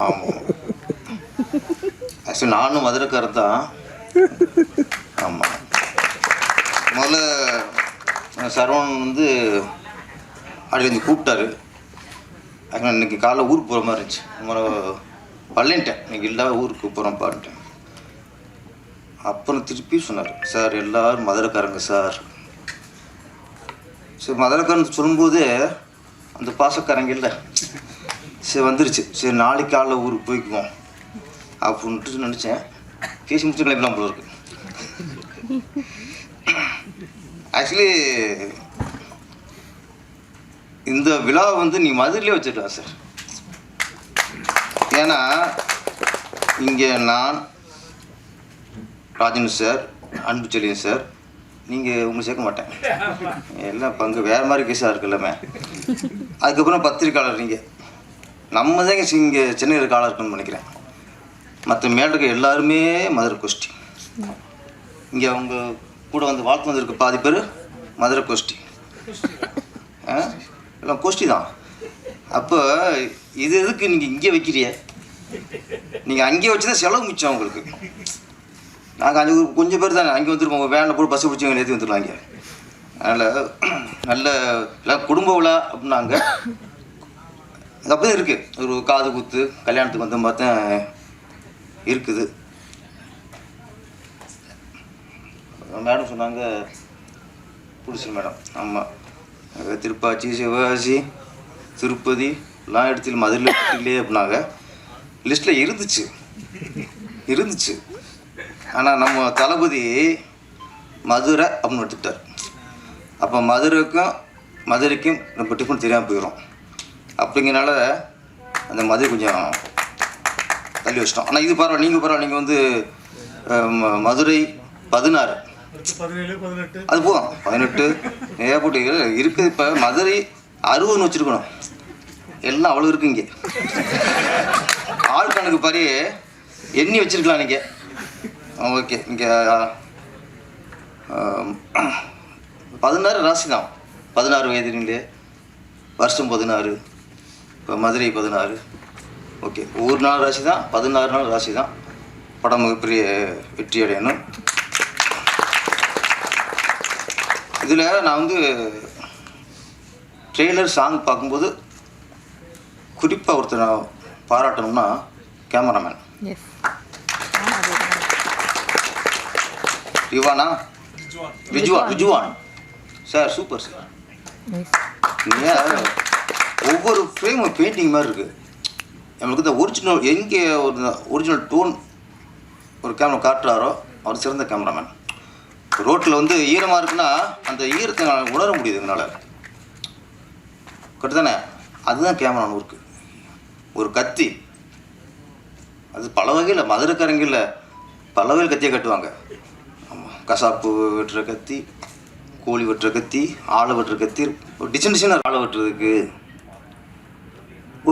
ஆமாம், ஆக்சுவலி நானும் மதுரைக்காரர் தான். ஆமாம், முதல்ல சரவணன் வந்து அடிலேருந்து கூப்பிட்டாரு. ஆக்சுவலாக இன்றைக்கி காலைல ஊருக்கு போகிற மாதிரி இருந்துச்சு. பள்ளின்ட்டேன், இன்றைக்கி இல்லாத ஊருக்கு போகிறோம் பாருன்ட்டேன். அப்புறம் திருப்பி சொன்னார், சார் எல்லோரும் மதுரைக்காரங்க சார். சரி, மதுரைக்காரன் சொல்லும்போது அந்த பாசக்காரங்க இல்லை, சரி வந்துருச்சு. சரி நாளைக்கு காலைல ஊருக்கு போய்க்குவோம் அப்படின்ட்டு நினச்சேன். பேசி முடிச்சு கிளம்பலாம் போல இருக்கு. ஆக்சுவலி இந்த விழாவை வந்து நீ மதுரையிலே வச்சுருக்கலாம் சார். ஏன்னா இங்கே நான், ராஜன் சார், அன்புச்செழியன் சார், நீங்கள் உங்களை சேர்க்க மாட்டேன், எல்லாம் பங்கு வேறு மாதிரி கேஸாக இருக்கு எல்லாமே. அதுக்கப்புறம் பத்திரிக்கையாளர் நீங்கள், நம்ம தாங்க இங்கே சென்னையில் இருக்க ஆளாக இருக்குன்னு நினைக்கிறேன். மற்ற மேலே இருக்க எல்லாருமே மதுரை கோஷ்டி. இங்கே அவங்க கூட வந்து வாழ்த்து வந்திருக்க பாதி பேர் மதுரை கோஷ்டி, எல்லாம் கோஷ்டி தான். அப்போ இது எதுக்கு நீங்கள் இங்கே வைக்கிறிய? நீங்கள் அங்கேயே வச்சு தான் செலவு மிச்சம் உங்களுக்கு. நாங்கள் அங்கே கொஞ்சம் பேர் தானே அங்கே வந்துருப்போம், உங்கள் வேனில் போய் பஸ்ஸை பிடிச்சி அங்கே ஏற்றி வந்துடலாம். இங்கே அதனால் நல்ல எல்லாம் குடும்ப விழா அப்படின்னாங்க. அது அப்போ தான் இருக்குது, ஒரு காது குத்து கல்யாணத்துக்கு வந்த மாதிரி தான் இருக்குது. மேடம் சொன்னாங்க, பிடிச்சி மேடம். ஆமாம், திருப்பாச்சி, சிவகாசி, திருப்பதி எல்லாம் இடத்துல மதுரையில் இல்லையே அப்படின்னாங்க. லிஸ்ட்டில் இருந்துச்சு. ஆனால் நம்ம தளபதி மதுரை அப்படின்னு எடுத்துக்கிட்டார். அப்போ மதுரைக்கும் நம்ம டிஃபன் தெரியாமல் போயிடும். அப்படிங்கிறனால அந்த மதுரை கொஞ்சம் தள்ளி வச்சிட்டோம். ஆனால் இது பரவாயில்ல, நீங்கள் வந்து மதுரை 16, அது போதும், 18 ஏற்பட்டு இருக்குது. இப்போ மதுரை 60 வச்சுருக்கணும். எல்லாம் அவ்வளோ இருக்குது இங்கே. ஆள் கணக்கு பாரு எண்ணி வச்சுருக்கலாம் நீங்கள். ஓகே, இங்கே 16 ராசி தான். 16 வயதுங்களே, வருஷம் 16, இப்போ மதுரை 16. ஓகே, ஒரு நாள் ராசி தான், 16 நாள் ராசி தான். படம் மிகப்பெரிய வெற்றி அடையணும். இதில் நான் வந்து ட்ரெய்லர் சாங் பார்க்கும்போது குறிப்பாக ஒருத்தர் நான் பாராட்டணும்னா cameraman Rizwan sir. Super sir. நீங்கள் ஒவ்வொரு ஃப்ரேமும் பெயிண்டிங் மாதிரி இருக்குது. நம்மளுக்கு இந்த ஒரிஜினல் எங்கே ஒரிஜினல் டோன் ஒரு கேமரா காட்டுறாரோ அவர் சிறந்த கேமராமேன். ரோட்டில் வந்து ஈரமாக இருக்குன்னா அந்த ஈரத்தை உணர முடியுது என்னால். கரெக்டு தானே? அதுதான் கேமரான்னு ஒர்க்கு. ஒரு கத்தி, அது பல வகையில் மதுரைக்காரங்கில் பல வகையில் கத்தியை கட்டுவாங்க. ஆமாம், கசாப்பு வெட்டுற கத்தி, கோழி வெட்டுற கத்தி, ஆளை வெட்டுற கத்தி, ஒரு டிசைனாக ஆளை வெட்டுறதுக்கு.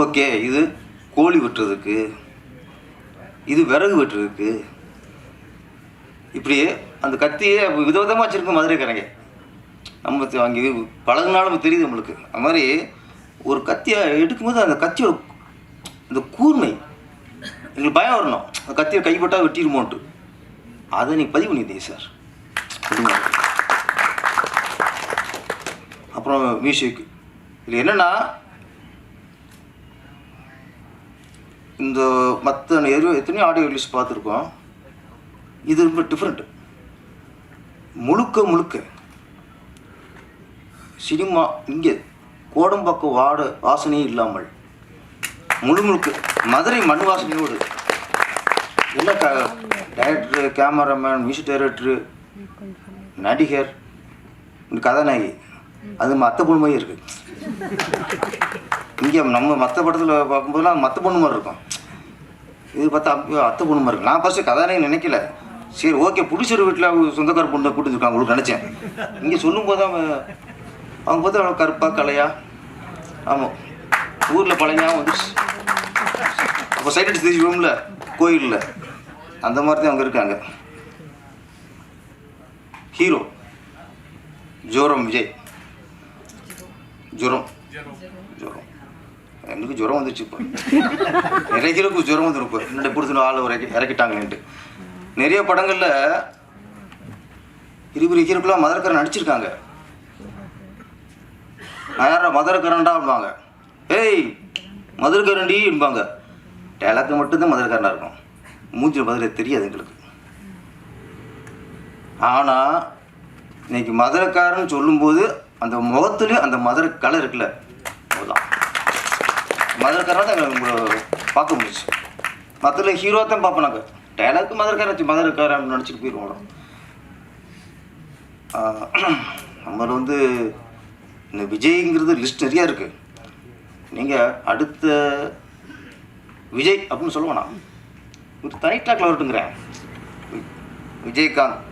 ஓகே, இது கோழி வெட்டுறதுக்கு, இது விறகு வெட்டுறதுக்கு. இப்படியே அந்த கத்தியே விதவிதமாக வச்சுருக்கோம் மதுரைக்காரங்க. நம்ம அங்கே பழகினாலும் நம்ம தெரியுது நம்மளுக்கு. அது மாதிரி ஒரு கத்தியை எடுக்கும்போது அந்த கத்தியோட அந்த கூர்மை எங்களுக்கு பயம் வரணும். அந்த கத்தியை கைப்பட்டால் வெட்டிடுமோன்ட்டு. அதை நீங்கள் பதிவு பண்ணியிருந்தீங்க சார். அப்புறம் மியூசிக் இது என்னென்னா, இந்த மற்ற எத்தனையோ ஆடியோ ரிலீஸ் பார்த்துருக்கோம். இது ரொம்ப டிஃப்ரெண்ட்டு. முழுக்க சினிமா இங்கே கோடம்பாக்கம் வாசனையே இல்லாமல் முழுக்க மதுரை மண் வாசனையோடு எல்லா டைரக்டரு, கேமராமேன், மியூசிக் டைரக்டரு, நடிகர், இந்த கதாநாயகி, அது மற்ற பொண்ணு மாதிரி இருக்குது. இங்கே நம்ம மற்ற படத்தில் பார்க்கும்போதெல்லாம் மற்ற பொண்ணு மாதிரி இருக்கும். இது பார்த்தா அத்தை பொண்ணு மாதிரி இருக்கும். நான் ஃபஸ்ட்டு கதாநாயகி நினைக்கல. சரி ஓகே, பிடிச்சிரு வீட்டில் சொந்தக்கார பொண்ணை கூட்டிருக்காங்க உங்களுக்கு நினச்சேன். இங்கே சொல்லும்போது அவங்க பார்த்தா அவ்வளோ கருப்பா கலையா. ஆமாம், ஊரில் பழனியாக வந்துச்சு. அப்போ சைட் அடிச்சு தெரிஞ்சுக்கோம்ல கோயிலில், அந்த மாதிரி தான் அவங்க இருக்காங்க. ஹீரோ ஜோரம் விஜய். ஜோரம் எனக்கு ஜுரம் வந்துச்சு. இப்போ நிறைய ஹீரோக்கு ஜுரம் வந்துடும். இப்போ என்னோட பொறுத்து ஆள் இறக்கிட்டாங்கன்ட்டு நிறைய படங்களில் பெரிய ஹீரோக்கெல்லாம் மதுரக்காரன் நடிச்சிருக்காங்க. நான் யாரா மதுரக்காரன்டா அப்படின்பாங்க. ஏய் மதுரக்காரன்டி என்பாங்க. டேலாக்கு மட்டும்தான் மதுரக்காரனாக இருக்கும். மூஞ்சில் மதுரை தெரியாது எங்களுக்கு. ஆனால் இன்னைக்கு மதுரக்காரன்னு சொல்லும்போது அந்த முகத்துலேயும் அந்த மதுரை கலை இருக்குல்ல, அதுதான் மதுரக்காரன் தான் எங்களை பார்க்க முடிச்சு. மற்ற ஹீரோ தான் பார்ப்போம். நாங்கள் டேலாக்கு மதுரக்காரன் நினச்சிட்டு போயிடுவோம். நம்மள வந்து இந்த விஜய்ங்கிறது லிஸ்ட் நிறையா இருக்குது. நீங்கள் அடுத்த விஜய் அப்படின்னு சொல்லுவேண்ணா ஒரு தனிட்டாக்கில் வரட்டுங்கிறேன். விஜயகாந்த்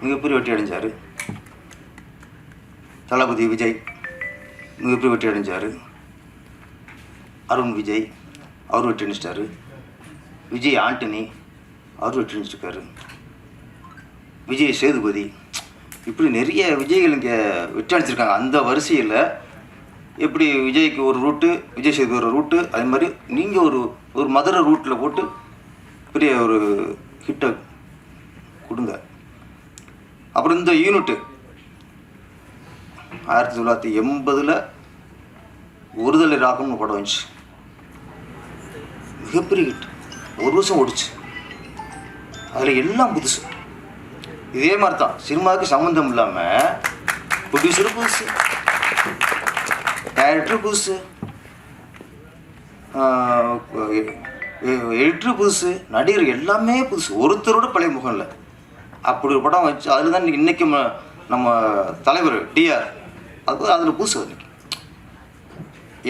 மிகப்பெரிய வெற்றி அடைஞ்சார். தளபதி விஜய் மிகப்பெரிய வெற்றி அடைஞ்சார். அருண் விஜய் அவர் வெற்றி அடைஞ்சிட்டாரு. விஜய் ஆண்டனி அவர் வெற்றி அடைஞ்சிருக்காரு. விஜய் சேதுபதி இப்படி நிறைய விஜய்கள் இங்கே வெற்றி அடைச்சிருக்காங்க. அந்த வரிசையில் எப்படி விஜய்க்கு ஒரு ரூட்டு, விஜய் சேதுபதி ஒரு ரூட்டு, அதே மாதிரி நீங்கள் ஒரு மதுரை ரூட்டில் போட்டு பெரிய ஒரு ஹிட்டை கொடுங்க. அப்புறம் இந்த யூனிட்டு 1980 ஒருதலை ராகம்னு படம் வந்துச்சு. மிகப்பெரிய ஹிட். ஒரு வருஷம் ஓடிச்சு. அதில் எல்லாம் புதுசு. இதே மாதிரி தான் சினிமாவுக்கு சம்மந்தம் இல்லாமல் ப்ரொடியூசர் புதுசு, டைரக்டர் புதுசு, எடிட்டர் புதுசு, நடிகர் எல்லாமே புதுசு. ஒருத்தரோட பழைய முகம் இல்லை. அப்படி ஒரு படம் வச்சு அதில் தான் இன்றைக்கி நம்ம தலைவர் டிஆர் அதில் புதுசு. அன்றைக்கி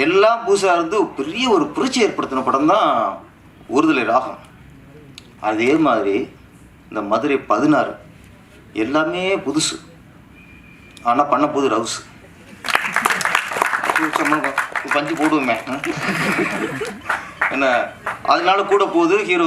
எல்லாம் புதுசாக இருந்து பெரிய ஒரு புரட்சி ஏற்படுத்தின படம் தான் ஒருதலை ராகம். அதே மாதிரி இந்த மதுரை 16 எல்லாமே புதுசு. ஆனால் பண்ண போது ரவுஸ் பஞ்சு போடுவோமே என்ன, அதனால கூட போகுது ஹீரோ.